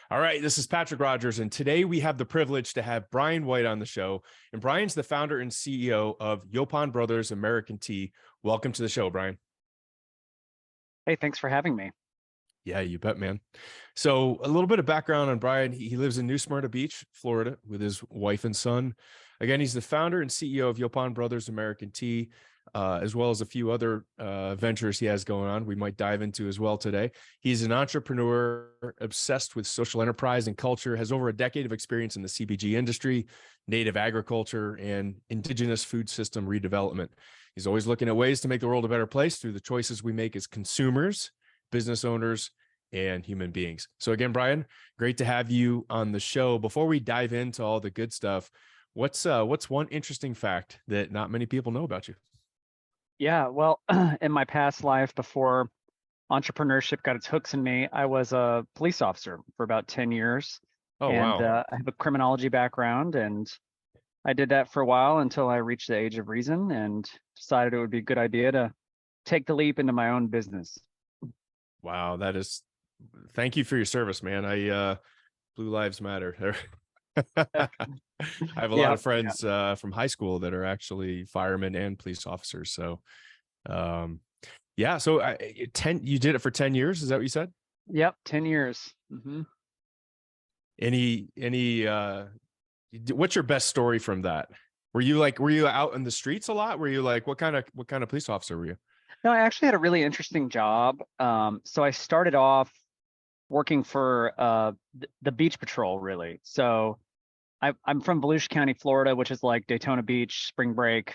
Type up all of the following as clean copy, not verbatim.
All right, this is Patrick Rogers, and today we have the privilege to have Bryon White on the show. And Bryon's the founder and CEO of Yaupon Brothers American Tea. Welcome to the show, Bryon. Hey, thanks for having me. Yeah, you bet, man. So a little bit of background on Bryon. He lives in New Smyrna Beach, Florida, with his wife and son. Again, he's the founder and CEO of Yaupon Brothers American Tea, as well as a few other ventures he has going on we might dive into as well today. He's an entrepreneur obsessed with social enterprise and culture, has over a decade of experience in the CPG industry, native agriculture, and indigenous food system redevelopment. He's always looking at ways to make the world a better place through the choices we make as consumers, business owners, and human beings. So again, Bryon, great to have you on the show. Before we dive into all the good stuff, what's one interesting fact that not many people know about you? Yeah, well, in my past life, before entrepreneurship got its hooks in me, I was a police officer for about 10 years. Oh, And wow. I have a criminology background, and I did that for a while until I reached the age of reason and decided it would be a good idea to take the leap into my own business. Wow, thank you for your service, man. Blue Lives Matter. I have a lot Yeah, of friends from high school that are actually firemen and police officers. So, yeah. So, you did it for 10 years. Is that what you said? yep, 10 years. Mm-hmm. What's your best story from that? Were you out in the streets a lot? Were you like, what kind of police officer were you? No, I actually had a really interesting job. So I started off working for the beach patrol, really. So I'm from Volusia County, Florida, which is like Daytona Beach, spring break,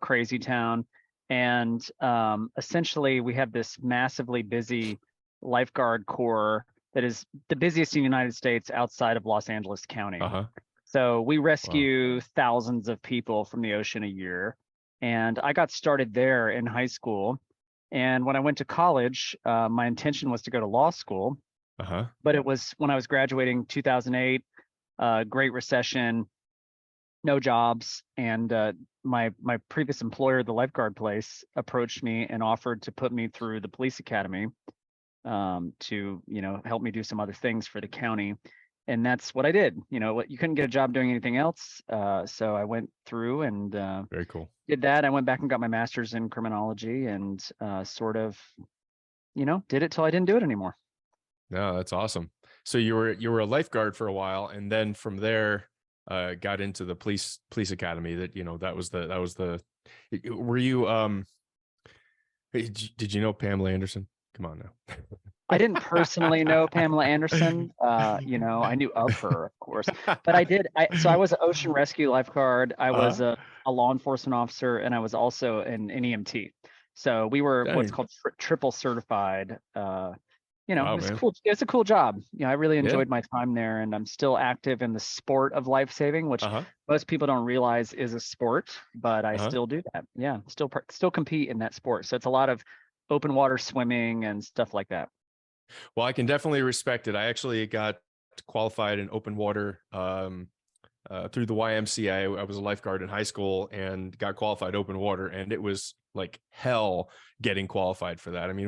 crazy town. And essentially, we have this massively busy lifeguard corps that is the busiest in the United States outside of Los Angeles County. Uh-huh. So we Wow. rescue thousands of people from the ocean a year. And I got started there in high school. And when I went to college, my intention was to go to law school. Uh-huh. But it was when I was graduating 2008, Great Recession, no jobs, and my previous employer, the lifeguard place, approached me and offered to put me through the police academy to help me do some other things for the county, and that's what I did. You couldn't get a job doing anything else, so I went through and Very cool. did that. I went back and got my master's in criminology and sort of did it till I didn't do it anymore. No, that's awesome. So you were a lifeguard for a while, and then from there, got into the police academy. That was the. Were you Did you know Pamela Anderson? Come on now. I didn't personally know Pamela Anderson. I knew of her, of course, but I did. So I was an ocean rescue lifeguard. I was Uh-huh. a law enforcement officer, and I was also an EMT. So we were what's Dang. called triple certified. It Wow, was man. cool. It's a cool job. I really Yeah. enjoyed my time there, and I'm still active in the sport of life saving, which Uh-huh. most people don't realize is a sport, but I Uh-huh. still do that. Yeah, still compete in that sport. So it's a lot of open water swimming and stuff like that. Well, I can definitely respect it. I actually got qualified in open water through the YMCA. I was a lifeguard in high school and got qualified open water, and it was like hell getting qualified for that. I mean,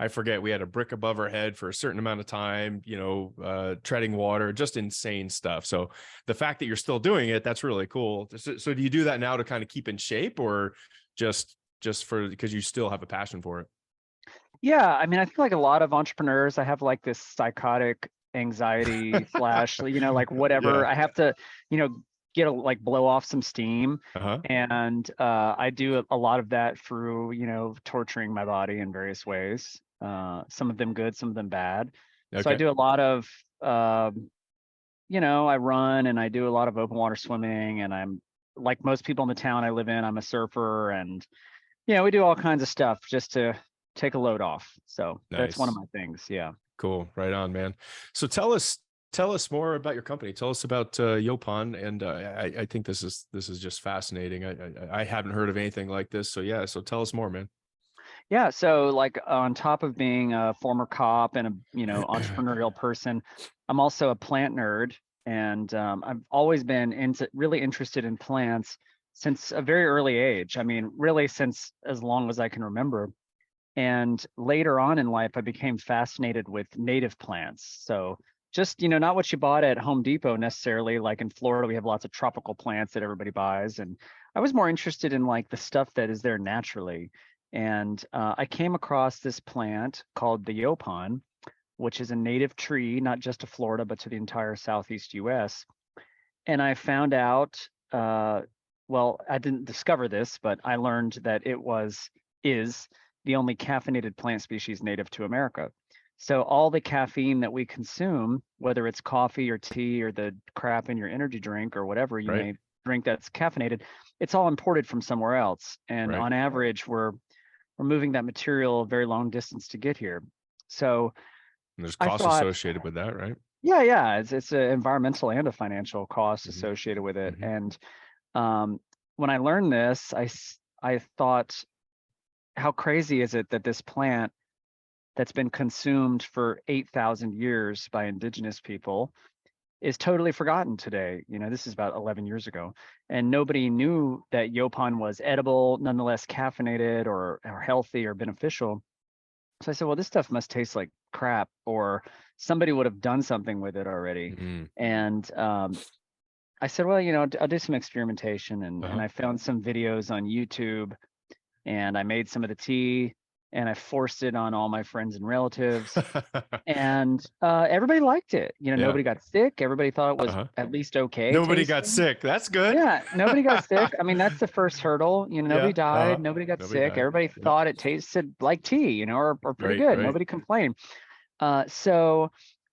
I forget, we had a brick above our head for a certain amount of time, treading water, just insane stuff. So the fact that you're still doing it, that's really cool. So do you do that now to kind of keep in shape, or just because you still have a passion for it? Yeah, I mean, I think like a lot of entrepreneurs, I have like this psychotic anxiety flash, like Yeah. whatever. I have to, like blow off some steam. Uh-huh. And I do a lot of that through, torturing my body in various ways. Some of them good, some of them bad. So I Okay. do a lot of, I run and I do a lot of open water swimming, and I'm like most people in the town I live in, I'm a surfer, and we do all kinds of stuff just to take a load off. So that's one of Nice. my things. Yeah. Cool. Right on, man. So tell us more about your company. Tell us about Yaupon, and I think this is just fascinating. I haven't heard of anything like this. So yeah. So tell us more, man. Yeah. So like on top of being a former cop and a, entrepreneurial person, I'm also a plant nerd. And I've always been really interested in plants since a very early age. I mean, really since as long as I can remember. And later on in life, I became fascinated with native plants. So just, not what you bought at Home Depot necessarily. Like in Florida, we have lots of tropical plants that everybody buys. And I was more interested in like the stuff that is there naturally. And I came across this plant called the Yaupon, which is a native tree, not just to Florida, but to the entire Southeast US. And I found out, well, I didn't discover this, but I learned that is the only caffeinated plant species native to America. So all the caffeine that we consume, whether it's coffee or tea or the crap in your energy drink or whatever you Right. may drink that's caffeinated, it's all imported from somewhere else. And Right. on average, we're moving that material a very long distance to get here. So And there's I costs thought, associated with that, right? yeah, it's an environmental and a financial cost Hmm. associated with it. Hmm. And when I learned this, I thought, how crazy is it that this plant that's been consumed for 8,000 years by indigenous people is totally forgotten today. This is about 11 years ago, and nobody knew that Yaupon was edible, nonetheless caffeinated or healthy or beneficial. So I said, well, this stuff must taste like crap, or somebody would have done something with it already. Mm-hmm. And I said, well, I'll do some experimentation, and Uh-huh. I found some videos on YouTube, and I made some of the tea, and I forced it on all my friends and relatives, and everybody liked it. Yeah. Nobody got sick. Everybody thought it was Uh-huh. at least okay Nobody got tasting. sick. That's good. Yeah, nobody got sick. I mean, that's the first hurdle. Nobody Yeah. died. Uh-huh. Nobody got Nobody sick. died. Everybody Yeah. thought it tasted like tea, or pretty Right. good. Right. Nobody complained. So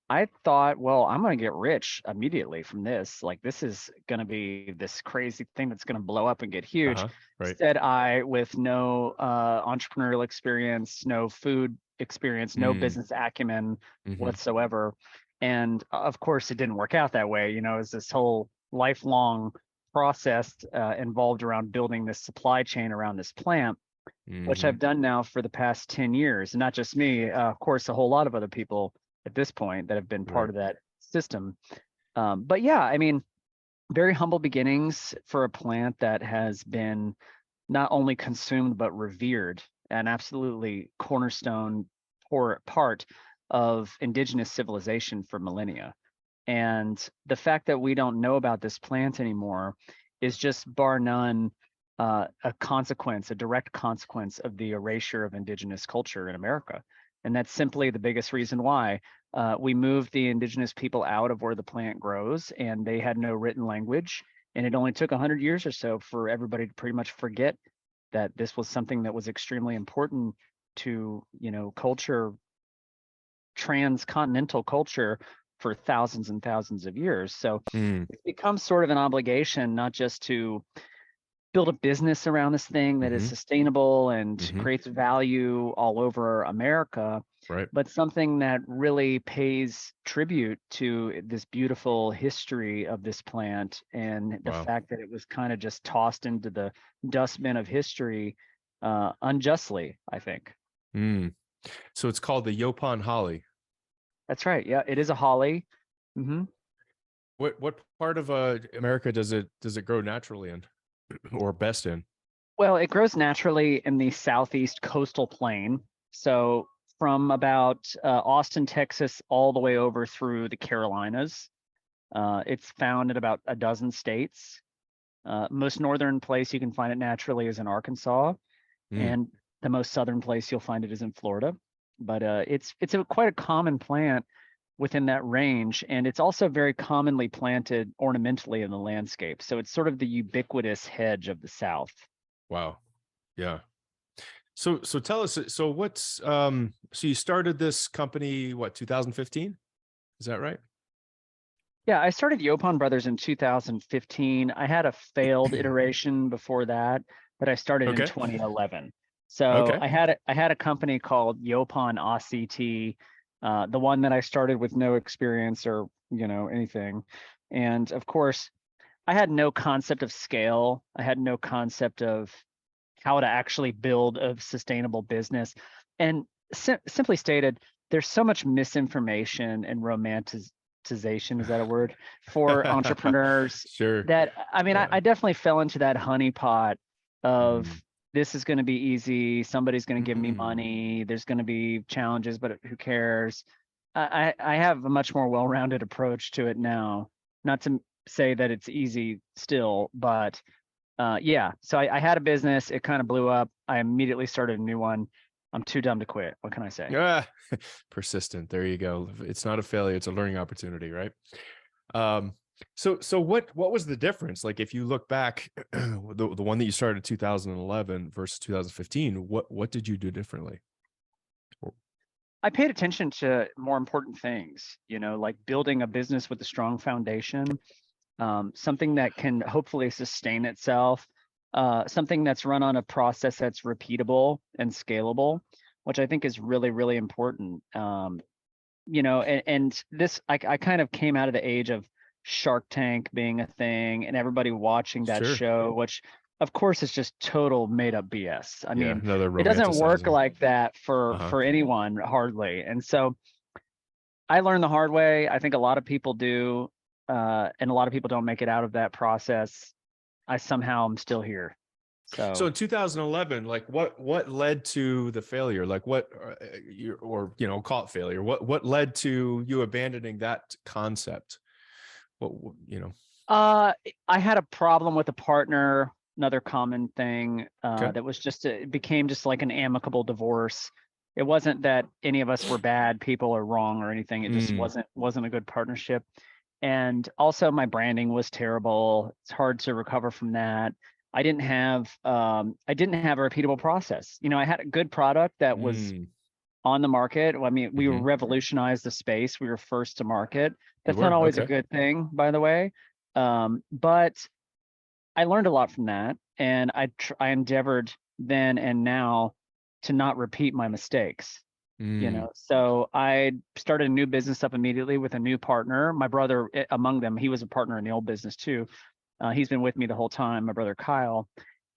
I thought, well, I'm going to get rich immediately from this. Like, this is going to be this crazy thing that's going to blow up and get huge. Uh-huh. Right. Said I, with no entrepreneurial experience, no food experience, no Mm. business acumen Mm-hmm. whatsoever. And of course, it didn't work out that way. It's this whole lifelong process involved around building this supply chain around this plant, which Mm-hmm. I've done now for the past 10 years. And not just me, of course, a whole lot of other people at this point that have been part Right. of that system. But yeah, I mean, very humble beginnings for a plant that has been not only consumed, but revered, an absolutely cornerstone part of indigenous civilization for millennia. And the fact that we don't know about this plant anymore is just bar none a consequence, a direct consequence of the erasure of indigenous culture in America. And that's simply the biggest reason why we moved the indigenous people out of where the plant grows, and they had no written language. And it only took 100 years or so for everybody to pretty much forget that this was something that was extremely important to, culture, transcontinental culture, for thousands and thousands of years. So Mm. it becomes sort of an obligation, not just to build a business around this thing that is Mm-hmm. sustainable and Mm-hmm. creates value all over America, Right. but something that really pays tribute to this beautiful history of this plant, and the Wow. fact that it was kind of just tossed into the dustbin of history unjustly, I think. Mm. So it's called the Yaupon holly. That's right. Yeah, it is a holly. Hmm. What part of America does it grow naturally in, or best in? Well, it grows naturally in the southeast coastal plain. So from about Austin, Texas, all the way over through the Carolinas. It's found in about a dozen states. Most northern place you can find it naturally is in Arkansas, Mm. and the most southern place you'll find it is in Florida. But it's quite a common plant within that range, and it's also very commonly planted ornamentally in the landscape. So it's sort of the ubiquitous hedge of the South. Wow. Yeah. So tell us. So what's so you started this company, what, 2015? Is that right? Yeah, I started Yaupon Brothers in 2015. I had a failed iteration before that I started in Okay. 2011. So Okay. I had a company called Yaupon ACT, the one that I started with no experience or anything. And of course, I had no concept of scale. I had no concept of how to actually build a sustainable business. And simply stated, there's so much misinformation and romanticization, is that a word, for entrepreneurs, Sure. that, I mean, I, Yeah. I definitely fell into that honeypot of, Mm. this is going to be easy, somebody's going to give me Mm. money, there's going to be challenges, but who cares? I have a much more well-rounded approach to it now. Not to say that it's easy still, but yeah. So I had a business. It kind of blew up. I immediately started a new one. I'm too dumb to quit. What can I say? Yeah, persistent. There you go. It's not a failure; it's a learning opportunity, right? Um, so what was the difference? Like, if you look back, the one that you started in 2011 versus 2015, what did you do differently? I paid attention to more important things, like building a business with a strong foundation, something that can hopefully sustain itself, something that's run on a process that's repeatable and scalable, which I think is really, really important. And this, I kind of came out of the age of Shark Tank being a thing and everybody watching that Sure. show, which of course is just total made up BS. I Yeah, mean, another it doesn't work romanticizing. like that for Uh-huh. for anyone hardly. And so I learned the hard way. I think a lot of people do, and a lot of people don't make it out of that process. I somehow am still here. So So in 2011, like what led to the failure? Like what, or call it failure. What led to you abandoning that concept? What you know? I had a problem with a partner, another common thing, Okay. that was just it became just like an amicable divorce. It wasn't that any of us were bad people or wrong or anything. It just Mm, wasn't a good partnership. And also my branding was terrible. It's hard to recover from that. I didn't have a repeatable process. I had a good product that was mm, on the market. I mean, we hmm. revolutionized the space. We were first to market. You That's not were always a okay. good thing, by the way. But I learned a lot from that, and I endeavored then and now to not repeat my mistakes. Mm, So I started a new business up immediately with a new partner. My brother, among them, he was a partner in the old business too. He's been with me the whole time, my brother Kyle,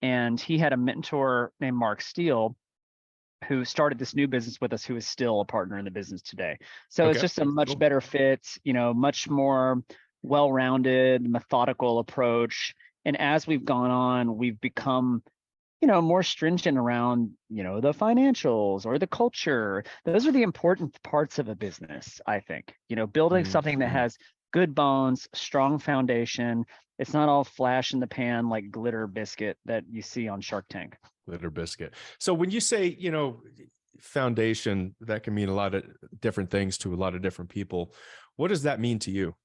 and he had a mentor named Mark Steele who started this new business with us, who is still a partner in the business today. So it's okay. just a much Cool. better fit, much more well-rounded, methodical approach. And as we've gone on, we've become, more stringent around, the financials or the culture. Those are the important parts of a business, I think. Building something that Mm-hmm. has good bones, strong foundation. It's not all flash in the pan like glitter biscuit that you see on Shark Tank. Glitter biscuit. So when you say, foundation, that can mean a lot of different things to a lot of different people. What does that mean to you?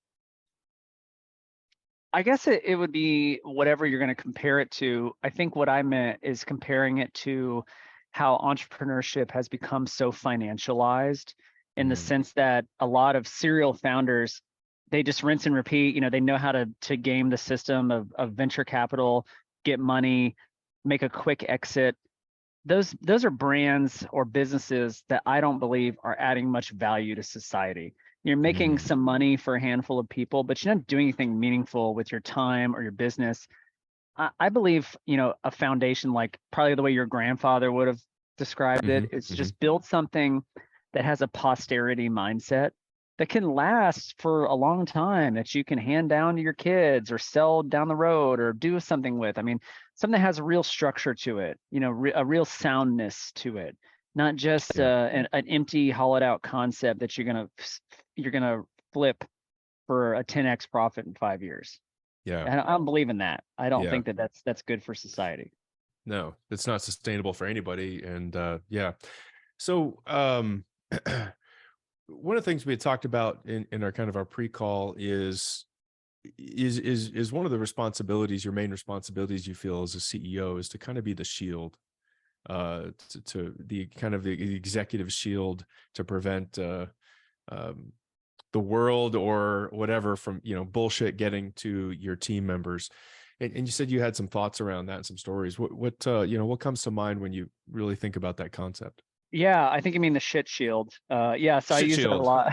I guess it would be whatever you're going to compare it to. I think what I meant is comparing it to how entrepreneurship has become so financialized in the Mm, sense that a lot of serial founders, they just rinse and repeat. They know how to game the system of venture capital, get money, make a quick exit. Those are brands or businesses that I don't believe are adding much value to society. You're making mm, some money for a handful of people, but you're not doing anything meaningful with your time or your business. I believe, a foundation like probably the way your grandfather would have described hmm it, it's hmm. just build something that has a posterity mindset that can last for a long time, that you can hand down to your kids or sell down the road or do something with. I mean, something that has a real structure to it, a real soundness to it, not just Yeah. an empty, hollowed out concept that you're gonna flip for a 10x profit in 5 years. Yeah. I don't believe in that. I don't Yeah. think that that's good for society. No, it's not sustainable for anybody. And yeah. So one of the things we had talked about in our kind of our pre-call is one of the responsibilities, your main responsibilities you feel as a CEO is to kind of be the shield, to the kind of the executive shield to prevent um, the world or whatever from bullshit getting to your team members. And you said you had some thoughts around that and some stories. What comes to mind when you really think about that concept? Yeah, I think you mean the shit shield. Yeah, so I Shit use that a shield. lot.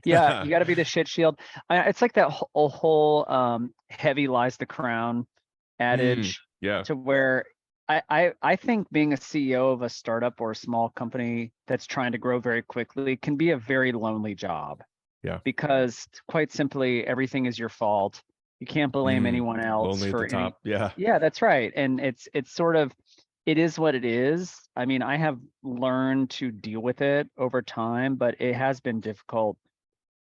Yeah, you got to be the shit shield. It's like that whole heavy lies the crown Mm, adage, yeah. to where I think being a CEO of a startup or a small company that's trying to grow very quickly can be a very lonely job, Yeah. because quite simply everything is your fault. You can't blame Mm, anyone else lonely at the for any. top. Yeah. Yeah, that's right. And it's sort of it is what it is. I mean, I have learned to deal with it over time, but it has been difficult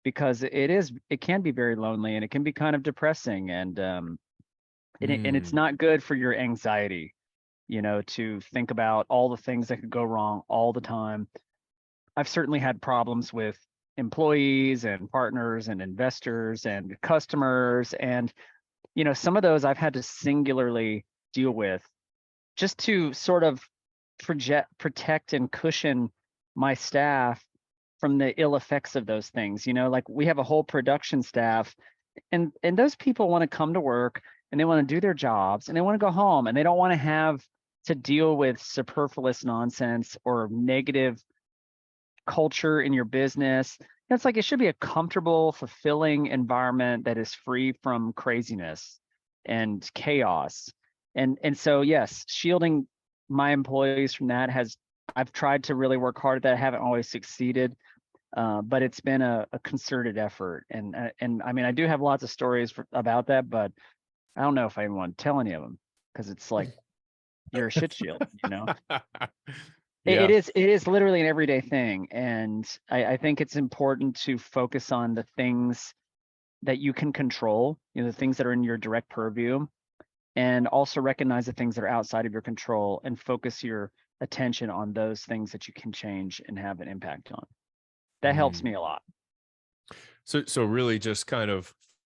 because it can be very lonely and it can be kind of depressing, and it's Mm, not good for your anxiety, to think about all the things that could go wrong all the time. I've certainly had problems with employees and partners and investors and customers, and some of those I've had to singularly deal with just to sort of protect and cushion my staff from the ill effects of those things. Like we have a whole production staff, and those people want to come to work and they want to do their jobs and they want to go home and they don't want to have to deal with superfluous nonsense or negative culture in your business. It's like it should be a comfortable, fulfilling environment that is free from craziness and chaos. And so yes, shielding my employees from that I've tried to really work hard at that. I haven't always succeeded, but it's been a concerted effort. And I mean, I do have lots of stories about that, but I don't know if I even want to tell any of them because it's like you're a shit shield. yeah. It is literally an everyday thing. And I think it's important to focus on the things that you can control, the things that are in your direct purview, and also recognize the things that are outside of your control and focus your attention on those things that you can change and have an impact on. That helps Mm. me a lot. So really just kind of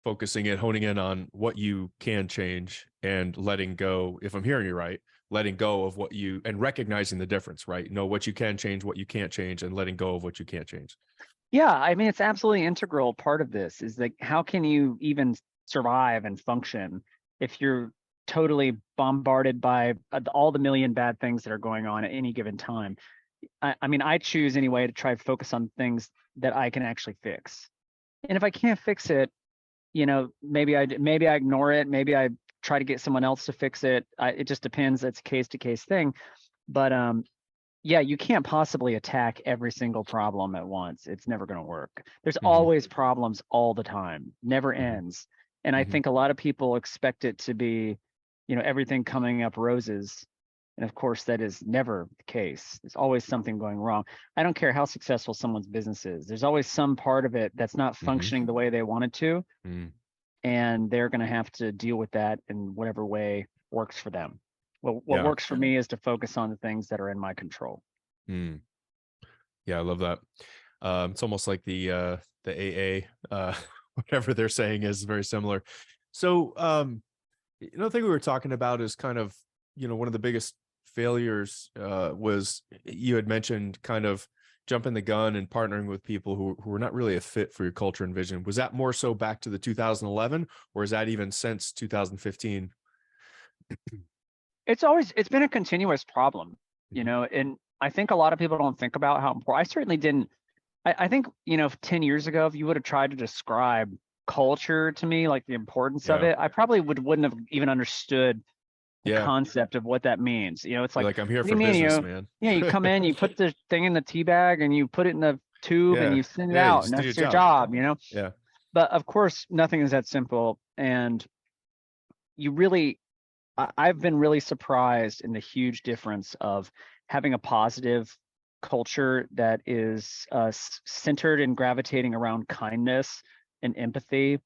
focusing it, honing in on what you can change and letting go, if I'm hearing you right, letting go of what you, and recognizing the difference, right? Know what you can change, what you can't change, and letting go of what you can't change. Yeah, I mean, it's absolutely integral part of this is like, how can you even survive and function if you're totally bombarded by all the million bad things that are going on at any given time? I mean, I choose anyway to try to focus on things that I can actually fix. And if I can't fix it, maybe I ignore it. Maybe I try to get someone else to fix it. It just depends. It's a case to case thing. But yeah, you can't possibly attack every single problem at once. It's never going to work. There's Hmm. always problems all the time, never Hmm. ends. And I Hmm. think a lot of people expect it to be, everything coming up roses. And of course, that is never the case. There's always something going wrong. I don't care how successful someone's business is. There's always some part of it that's not Hmm. functioning the way they wanted to, Mm. and they're going to have to deal with that in whatever way works for them. Well, what Yeah. works for me is to focus on the things that are in my control. Mm. Yeah, I love that. It's almost like the AA, whatever they're saying is very similar. So another thing we were talking about is kind of, one of the biggest failures was you had mentioned kind of jumping the gun and partnering with people who were not really a fit for your culture and vision. Was that more so back to the 2011, or is that even since 2015? It's been a continuous problem, Mhm. and I think a lot of people don't think about how important. I certainly didn't. I think 10 years ago, if you would have tried to describe culture to me, like the importance of Yeah. it, I probably wouldn't have even understood the Yeah. concept of what that means. It's You're like, like, I'm here what do you for mean? business, man. You come in, you put the thing in the tea bag, and you put it in the tube, and Yeah. you send it Yeah. You out, and just do your that's your job. job. Yeah. But of course, nothing is that simple, and you really I've been really surprised in the huge difference of having a positive culture that is centered and gravitating around kindness and empathy,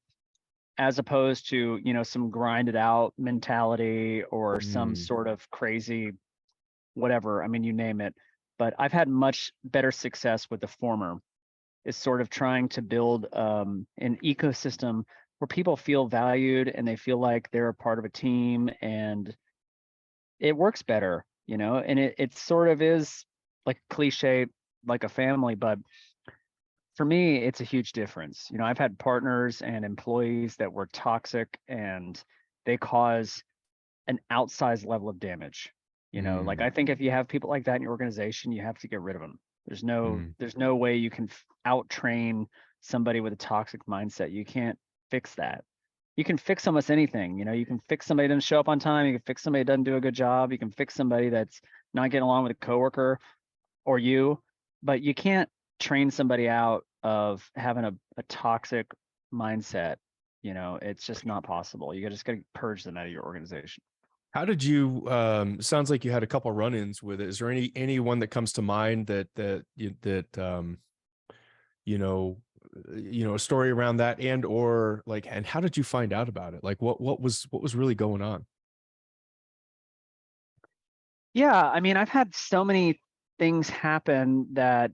as opposed to some grinded out mentality or some Mm. sort of crazy whatever. I mean, you name it. But I've had much better success with the former. Is sort of trying to build an ecosystem where people feel valued and they feel like they're a part of a team, and it works better, and it sort of is like a cliche, like a family, but for me, it's a huge difference. I've had partners and employees that were toxic and they cause an outsized level of damage. Like Mm. I think if you have people like that in your organization, you have to get rid of them. Mm. There's no way you can out train somebody with a toxic mindset. You can't fix that. You can fix almost anything. You can fix somebody that doesn't show up on time. You can fix somebody that doesn't do a good job. You can fix somebody that's not getting along with a coworker or you, but you can't train somebody out of having a toxic mindset. It's just not possible. You just got to purge them out of your organization. How did you, sounds like you had a couple run-ins with it. Is there any one that comes to mind you know, a story around that, and or like, and how did you find out about it? Like what was really going on? Yeah, I mean, I've had so many things happen that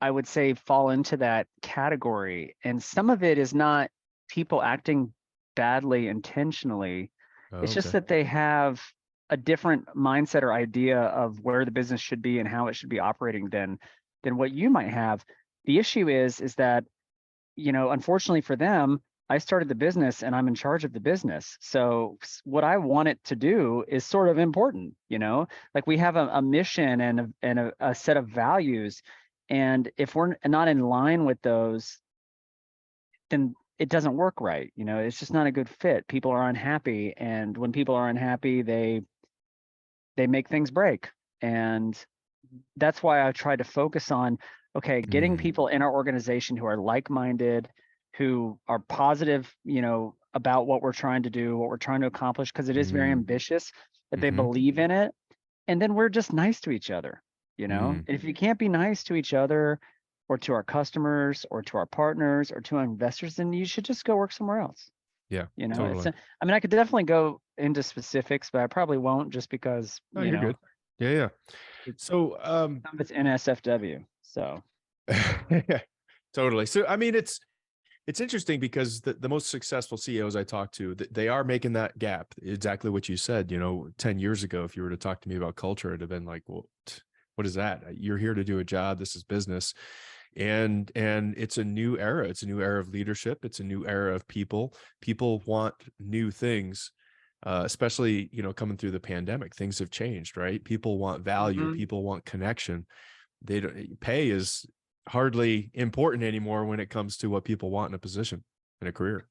I would say fall into that category. And some of it is not people acting badly intentionally. Oh, It's just okay. that they have a different mindset or idea of where the business should be and how it should be operating than what you might have. The issue is that, unfortunately for them, I started the business and I'm in charge of the business. So what I want it to do is sort of important, like we have a mission and a set of values. And if we're not in line with those, then it doesn't work right. It's just not a good fit. People are unhappy. And when people are unhappy, they make things break. And that's why I try to focus on, okay, getting Mm, people in our organization who are like-minded, who are positive, about what we're trying to do, what we're trying to accomplish, because it is very mm, ambitious, that they mm-hmm, believe in it. And then we're just nice to each other, mm, And if you can't be nice to each other or to our customers or to our partners or to our investors, then you should just go work somewhere else. yeah, It's totally. I mean, I could definitely go into specifics, but I probably won't just because, Oh, you're good. Yeah, yeah. So, some of it's NSFW. So totally. So, I mean, it's interesting because the most successful CEOs I talk to, they are making that gap. Exactly what you said. 10 years ago, if you were to talk to me about culture, it'd have been like, well, what is that? You're here to do a job. This is business. And it's a new era. It's a new era of leadership. It's a new era of people. People want new things. Especially, coming through the pandemic, things have changed, right? People want value. mhm, People want connection. They don't, pay is hardly important anymore when it comes to what people want in a position, in a career.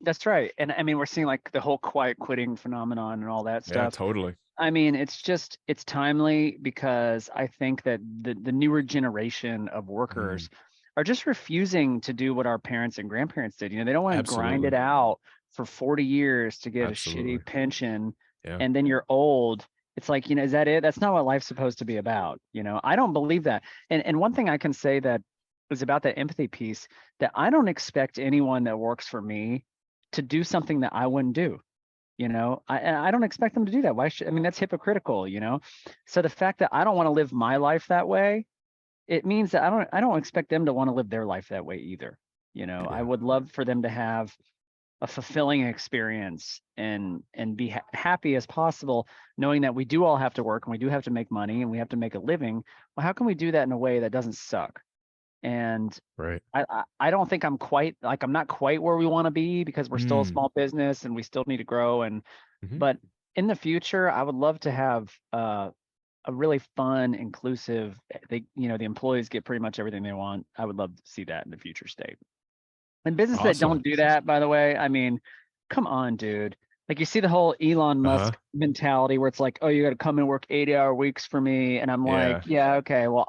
that's right. And I mean, we're seeing like the whole quiet quitting phenomenon and all that Yeah, stuff. totally. I mean, it's timely because I think that the newer generation of Mm, workers are just refusing to do what our parents and grandparents did. They don't want to grind absolutely. it out for 40 years to get a Absolutely. shitty pension Yeah. and then you're old. It's like, is that it? That's not what life's supposed to be about. I don't believe that. And one thing I can say that is about that empathy piece, that I don't expect anyone that works for me to do something that I wouldn't do. I don't expect them to do that. Why should, I mean, that's hypocritical, So the fact that I don't want to live my life that way, it means that I don't expect them to want to live their life that way either. I Yeah. would love for them to have a fulfilling experience and be happy as possible, knowing that we do all have to work and we do have to make money and we have to make a living. Well, how can we do that in a way that doesn't suck? And Right. I don't think I'm not quite where we want to be because we're still a Mm, small business and we still need to grow. hmm. But in the future, I would love to have a really fun, inclusive. The employees get pretty much everything they want. I would love to see that in the future state. And businesses that Awesome. don't do that, by the way, I mean, come on, dude. Like you see the whole Elon Uh-huh. Musk mentality where it's like, oh, you got to come and work 80-hour weeks for me, and I'm like, Yeah. yeah, okay, well,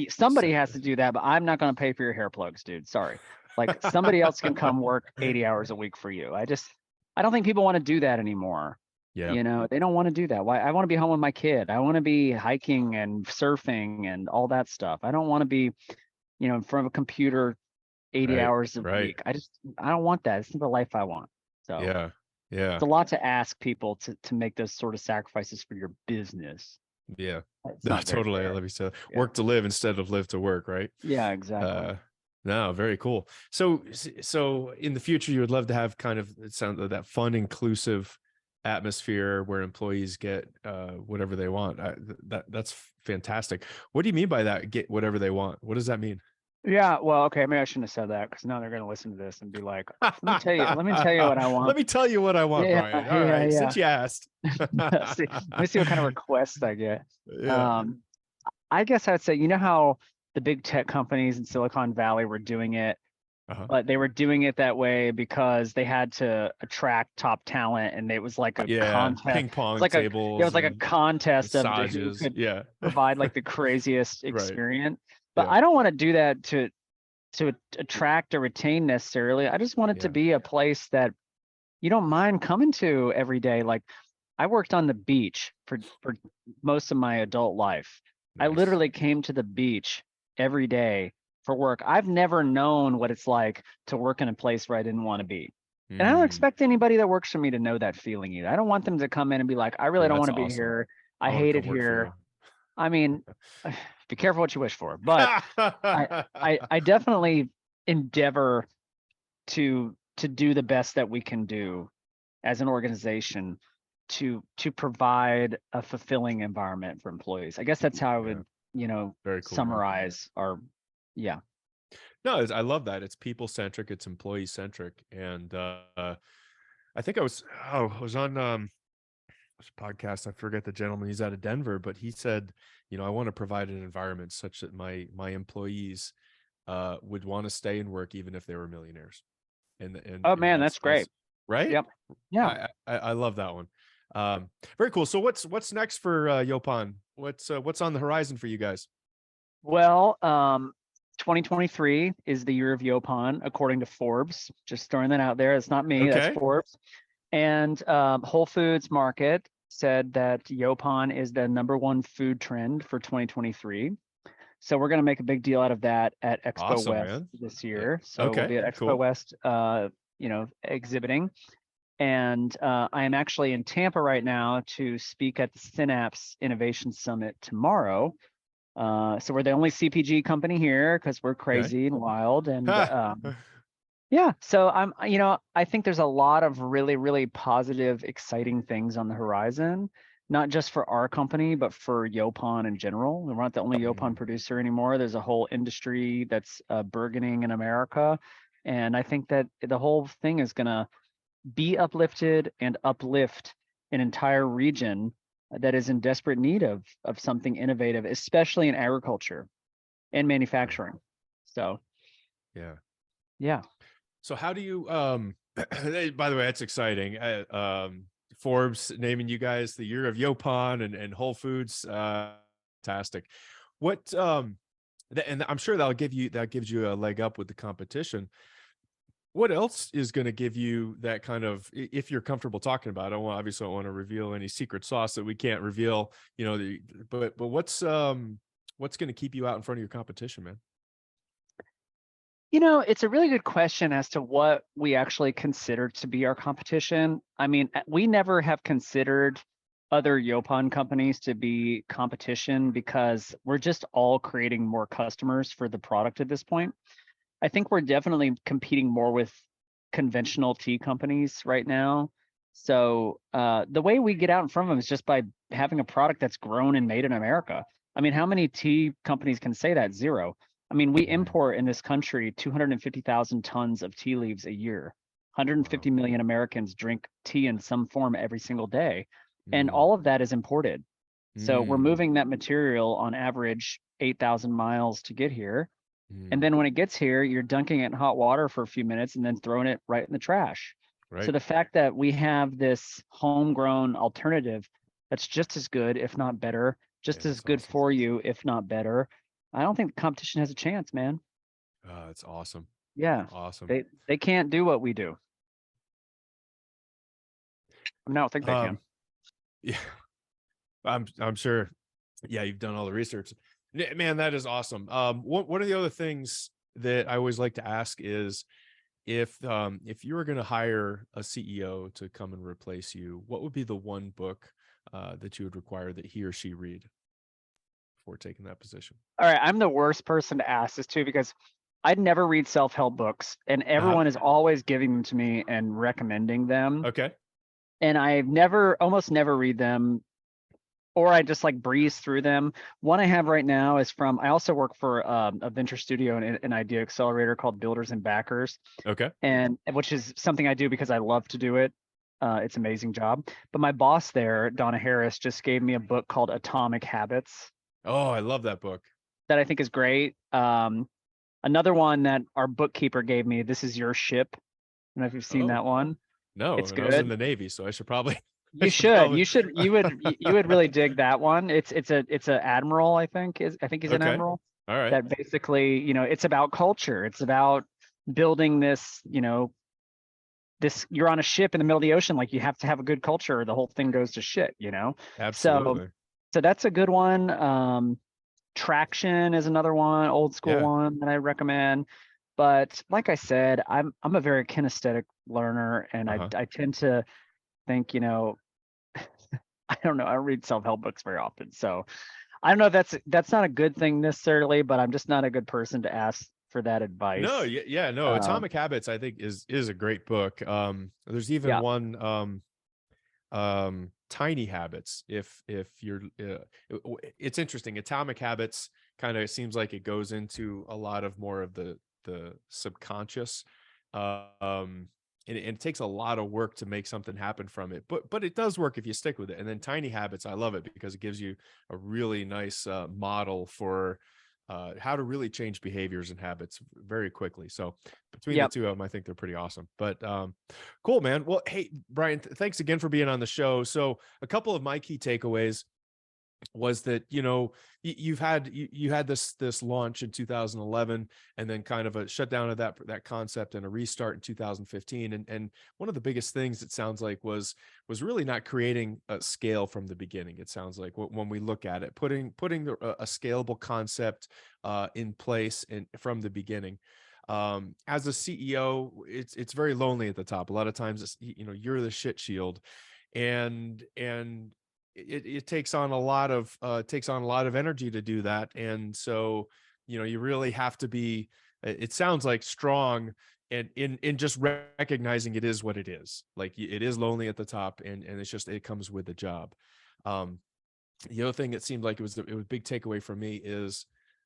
somebody has Exactly. to do that, but I'm not going to pay for your hair plugs, dude. Sorry. Like somebody else can come work 80 hours a week for you. I don't think people want to do that anymore. Yeah. They don't want to do that. Why? I want to be home with my kid. I want to be hiking and surfing and all that stuff. I don't want to be, in front of a computer 80 Right. hours a Right. week. I don't want that. It's not the life I want. So Yeah. Yeah. it's a lot to ask people to make those sort of sacrifices for your business. Yeah. It's No, not very totally. fair. Let me say Yeah. work to live instead of live to work, right? Yeah, exactly. Uh, no, very cool. So in the future, you would love to have kind of, it sounds like that fun, inclusive atmosphere where employees get whatever they want. That's fantastic. What do you mean by that? Get whatever they want. What does that mean? Yeah, well, okay, maybe I shouldn't have said that because now they're gonna listen to this and be like, let me tell you what I Let want. me tell you what I want, Yeah, Bryon. All yeah, right, yeah. since you asked. Let me see what kind of requests I get. Yeah. Um, I guess I'd say, how the big tech companies in Silicon Valley were doing it, Uh-huh. but they were doing it that way because they had to attract top talent, and it was like a Yeah. contest. Ping It's pong like a it tables was like a and contest of who massages. could Yeah. provide like the craziest Right. experience. But Yeah. I don't want to do that to attract or retain necessarily. I just want it to Yeah. be a place that you don't mind coming to every day. Like I worked on the beach for most of my adult life. I Nice. literally came to the beach every day for work. I've never known what it's like to work in a place where I didn't want to be. And I don't Mm, expect anybody that works for me to know that feeling either. I don't want them to come in and be like, I really dude, don't want that's to be awesome. here. I I want to hate come it work for here. you. I mean, be careful what you wish for. But I definitely endeavor to do the best that we can do as an organization to provide a fulfilling environment for employees. I guess that's how I Yeah, would, very cool, man. summarize our, yeah. No, I love that. It's people centric, it's employee centric, and I think I was on this podcast. I forget the gentleman. He's out of Denver, but he said, I want to provide an environment such that my employees would want to stay and work even if they were millionaires. Oh And man, that's that's great. right. Yep. Yeah. I love that one. Very cool. So what's next for Yaupon? What's on the horizon for you guys? Well, 2023 is the year of Yaupon, according to Forbes. Just throwing that out there. It's not me, that's Okay. Forbes. And Whole Foods Market said that Yaupon is the #1 food trend for 2023. So we're going to make a big deal out of that at Expo Awesome, West man. this Uh, year. So we'll Okay, be at Expo cool. West, exhibiting. And I am actually in Tampa right now to speak at the Synapse Innovation Summit tomorrow. So we're the only CPG company here because we're Okay. crazy and wild. And Ha. yeah, so I think there's a lot of really, really positive, exciting things on the horizon, not just for our company, but for Yaupon in general. We're not the only Yaupon Mm, producer anymore. There's a whole industry that's burgeoning in America. And I think that the whole thing is going to be uplifted and uplift an entire region that is in desperate need of something innovative, especially in agriculture and yeah. manufacturing. So Yeah. yeah. So how do you by the way, that's exciting. Forbes naming you guys the year of Yaupon and Whole Foods. Fantastic. What and I'm sure that gives you a leg up with the competition. What else is going to give you that kind of, if you're comfortable talking about it? Obviously I don't want to reveal any secret sauce that we can't reveal, but what's going to keep you out in front of your competition, man? It's a really good question as to what we actually consider to be our competition. I mean, we never have considered other Yaupon companies to be competition because we're just all creating more customers for the product at this point. I think we're definitely competing more with conventional tea companies right now. So the way we get out in front of them is just by having a product that's grown and made in America. I mean, how many tea companies can say that? Zero. I mean, we Mm, import in this country 250,000 tons of tea leaves a year. wow. 150 million Americans drink tea in some form every single day. And Mm, all of that is imported. So we're mm, moving that material on average 8,000 miles to get here. And mm, then when it gets here, you're dunking it in hot water for a few minutes and then throwing it right in the trash. So right. the fact that we have this homegrown alternative that's just as good, if not better, Yeah, just as that's good awesome. for you, if not better, I don't think the competition has a chance, man. That's awesome. Yeah. Awesome. They can't do what we do. I mean, I don't think they can. Um, yeah, I'm sure. Yeah, you've done all the research. Man, that is awesome. One of the other things that I always like to ask is if you were going to hire a CEO to come and replace you, what would be the one book that you would require that he or she read before taking that position? All right, I'm the worst person to ask this to because I'd never read self-help books and Uh-huh. everyone is always giving them to me and recommending them. Okay. And I've almost never read them, or I just like breeze through them. One I have right now is from, I also work for a venture studio and an idea accelerator called Builders and Backers, Okay. and which is something I do because I love to do it. It's an amazing job. But my boss there, Donna Harris, just gave me a book called Atomic Habits Oh, I love that book. that I think is great. Another one that our bookkeeper gave me, This Is Your Ship. I don't know if you've seen Oh, that one. no, It's and I was in good. the Navy, so I should probably I You should should. probably You would really dig that one. It's a admiral, I think he's an Okay. admiral All right. that basically, it's about culture. It's about building this, you're on a ship in the middle of the ocean, like you have to have a good culture or the whole thing goes to shit, you know? So Absolutely. so that's a good one. Traction is another one, old school Yeah. one that I recommend. But like I said, I'm a very kinesthetic learner, and Uh-huh. I tend to think, I don't know, I don't read self-help books very often. So I don't know if that's not a good thing necessarily, but I'm just not a good person to ask for that No, advice. yeah, no. Um, Atomic Habits, I think, is a great book. There's even yeah, one Tiny Habits. If you're it's interesting. Atomic Habits kind of seems like it goes into a lot of more of the subconscious. Um and it takes a lot of work to make something happen from it, but it does work if you stick with it. And then Tiny Habits, I love it because it gives you a really nice model for how to really change behaviors and habits very quickly. So between the yep. two of them, I think they're pretty awesome. But cool, man. Well, hey, Bryon, thanks again for being on the show. So a couple of my key takeaways was that, you had this launch in 2011, and then kind of a shutdown of that concept and a restart in 2015. And one of the biggest things, it sounds like, was really not creating a scale from the beginning. It sounds like, when we look at it, putting a scalable concept in place and from the beginning. As a CEO, it's very lonely at the top. A lot of times it's, you're the shit shield, and it takes on a lot of energy to do that. And so, you really have to be, it sounds like, strong, and in just recognizing it is what it is. Like, it is lonely at the top, and it's just, it comes with the job. um the other thing that seemed like it was a big takeaway for me is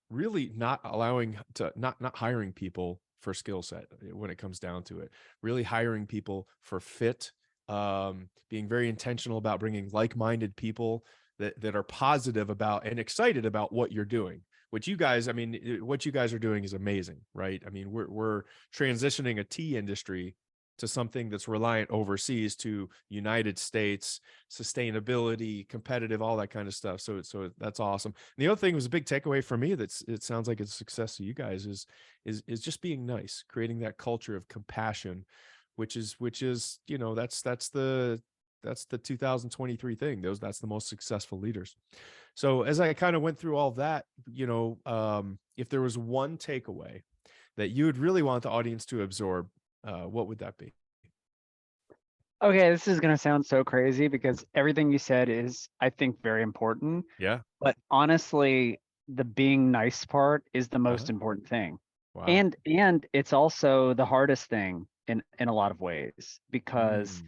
really not allowing to not hiring people for skill set when it comes down to it. Really hiring people for fit, being very intentional about bringing like-minded people that are positive about and excited about what you're doing. Which you guys, I mean, what you guys are doing is amazing, right? I mean, we're transitioning a tea industry to something that's reliant overseas to United States, sustainability, competitive, all that kind of stuff. So that's awesome. And the other thing was a big takeaway for me, that's, it sounds like it's a success to you guys, is just being nice, creating that culture of compassion, which is that's the 2023 thing. That's the most successful leaders. So as I kind of went through all that, if there was one takeaway that you would really want the audience to absorb, what would that be? Okay, this is gonna sound so crazy because everything you said is, I think, very important. Yeah. But honestly, the being nice part is the Uh-huh. most important thing. Wow. And it's also the hardest thing in a lot of ways, because Mm.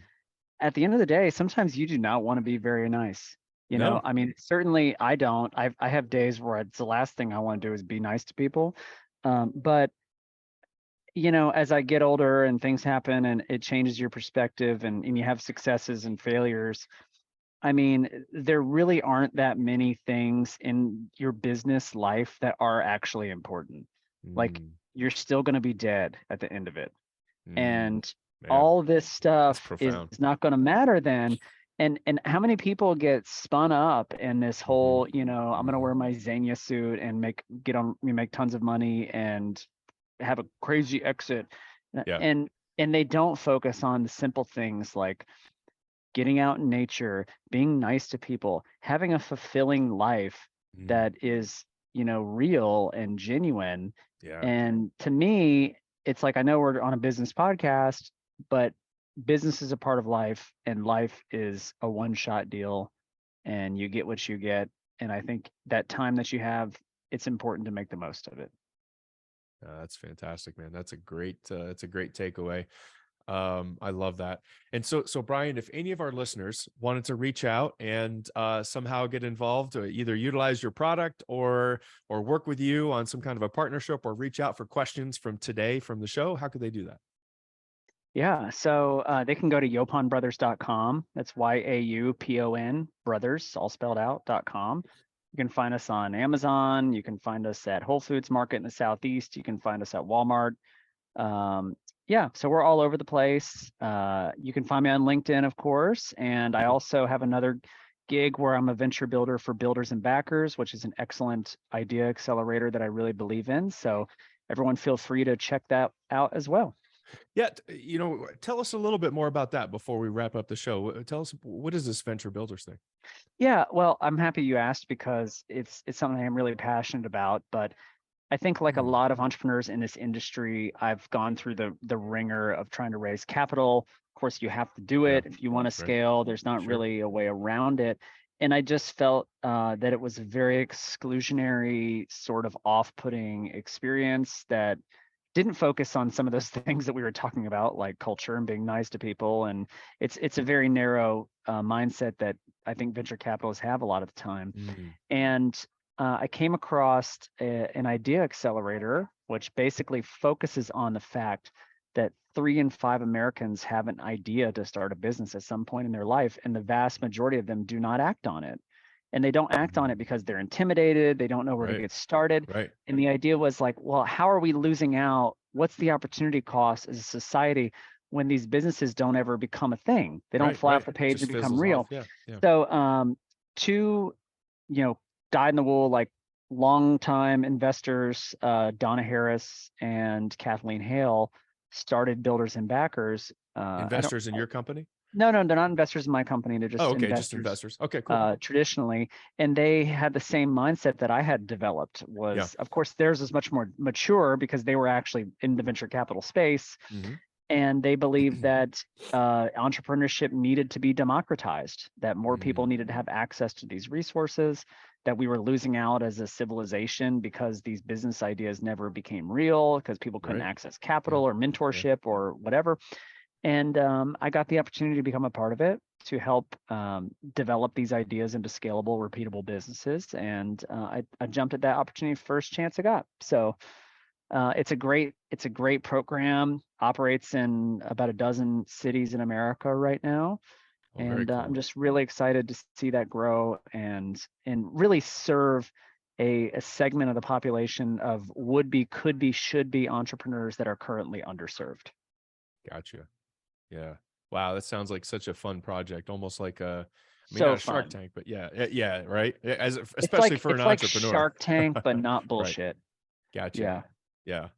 at the end of the day, sometimes you do not want to be very nice. No. I mean, certainly I don't. I have days where it's the last thing I want to do is be nice to people. But as I get older and things happen and it changes your perspective, and you have successes and failures, I mean, there really aren't that many things in your business life that are actually important. Like, Mm. you're still going to be dead at the end of it. Mm. And Man, all this that's stuff is profound. not going to matter then. And how many people get spun up in this Hmm. whole, I'm going to wear my Xenia suit and make tons of money and have a crazy exit. Yeah. And they don't focus on the simple things like getting out in nature, being nice to people, having a fulfilling life Mm. that is, real and genuine. Yeah. And to me, it's like, I know we're on a business podcast, but business is a part of life, and life is a one-shot deal, and you get what you get. And I think that time that you have, it's important to make the most of it. That's fantastic, man. That's a great takeaway. I love that. And so Bryon, if any of our listeners wanted to reach out and somehow get involved, or either utilize your product or work with you on some kind of a partnership, or reach out for questions from today from the show, how could they do that? Yeah, so they can go to yauponbrothers.com. That's YAUPON brothers, all spelled out.com. You can find us on Amazon. You can find us at Whole Foods Market in the Southeast. You can find us at Walmart. Yeah, so we're all over the place. You can find me on LinkedIn, of course. And I also have another gig where I'm a venture builder for builders and backers, which is an excellent idea accelerator that I really believe in. So everyone feel free to check that out as well. Yeah, tell us a little bit more about that before we wrap up the show. Tell us, what is this Venture Builders thing? Yeah, well, I'm happy you asked because it's something I'm really passionate about. But I think like a Hmm. lot of entrepreneurs in this industry, I've gone through the ringer of trying to raise capital. Of course, you have to do Yeah, it if you want to right. scale. There's not Sure. really a way around it. And I just felt that it was a very exclusionary, sort of off-putting experience that didn't focus on some of those things that we were talking about, like culture and being nice to people. And it's a very narrow mindset that I think venture capitalists have a lot of the time. Mm. And I came across an idea accelerator, which basically focuses on the fact that 3 in 5 Americans have an idea to start a business at some point in their life, and the vast majority of them do not act on it. And they don't act on Mm. it because they're intimidated, they don't know where to Right. get started. Right. And the idea was like, well, how are we losing out? What's the opportunity cost as a society when these businesses don't ever become a thing? They don't Right. fly off Right. the page Just and become fizzles off. real. Yeah. Yeah. So two, dyed in the wool, like longtime investors, Donna Harris and Kathleen Hale, started Builders and Backers. I don't. Investors in your company? No, no, they're not investors in my company. They're Oh, just okay. Just investors investors. Okay, cool. traditionally. And they had the same mindset that I had developed. Yeah. Was, of course, theirs is much more mature because they were actually in the venture capital space, Hmm. and they believed that entrepreneurship needed to be democratized, that more people Mm. needed to have access to these resources, that we were losing out as a civilization because these business ideas never became real because people couldn't Right. access Yeah. capital or Yeah. mentorship or whatever. And I got the opportunity to become a part of it to help develop these ideas into scalable, repeatable businesses. And I jumped at that opportunity first chance I got. So it's a great program. Operates in about a dozen cities in America right now, Oh, very and I'm cool. just really excited to see that grow and really serve a segment of the population of would be, could be, should be entrepreneurs that are currently underserved. Gotcha. Yeah. Wow, that sounds like such a fun project. Almost like I mean, So not a Shark fun. Tank, but yeah, yeah, right. As It's especially like for an it's like entrepreneur. Shark Tank, but not Right. bullshit. Gotcha. Yeah. Yeah.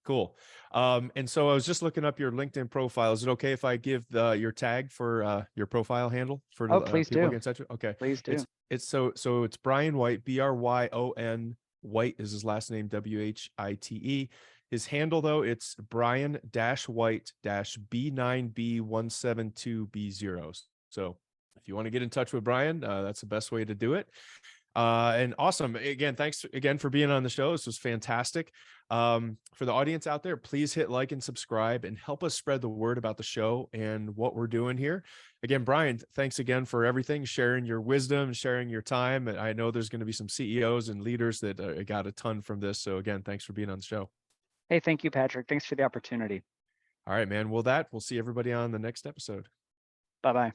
Cool. And so I was just looking up your LinkedIn profile. Is it okay if I give your tag for your profile handle for Oh, please people to do. get in touch with? Okay. Please do. So it's Bryon White, Bryon. White is his last name, White. His handle though, it's Bryon White B9B172B0. So if you want to get in touch with Bryon, that's the best way to do it. And awesome. Again, thanks again for being on the show. This was fantastic. For the audience out there, please hit like and subscribe and help us spread the word about the show and what we're doing here. Again, Bryon, thanks again for everything, sharing your wisdom, sharing your time. And I know there's going to be some CEOs and leaders that got a ton from this. So again, thanks for being on the show. Hey, thank you, Patrick. Thanks for the opportunity. All right, man. We'll see everybody on the next episode. Bye-bye.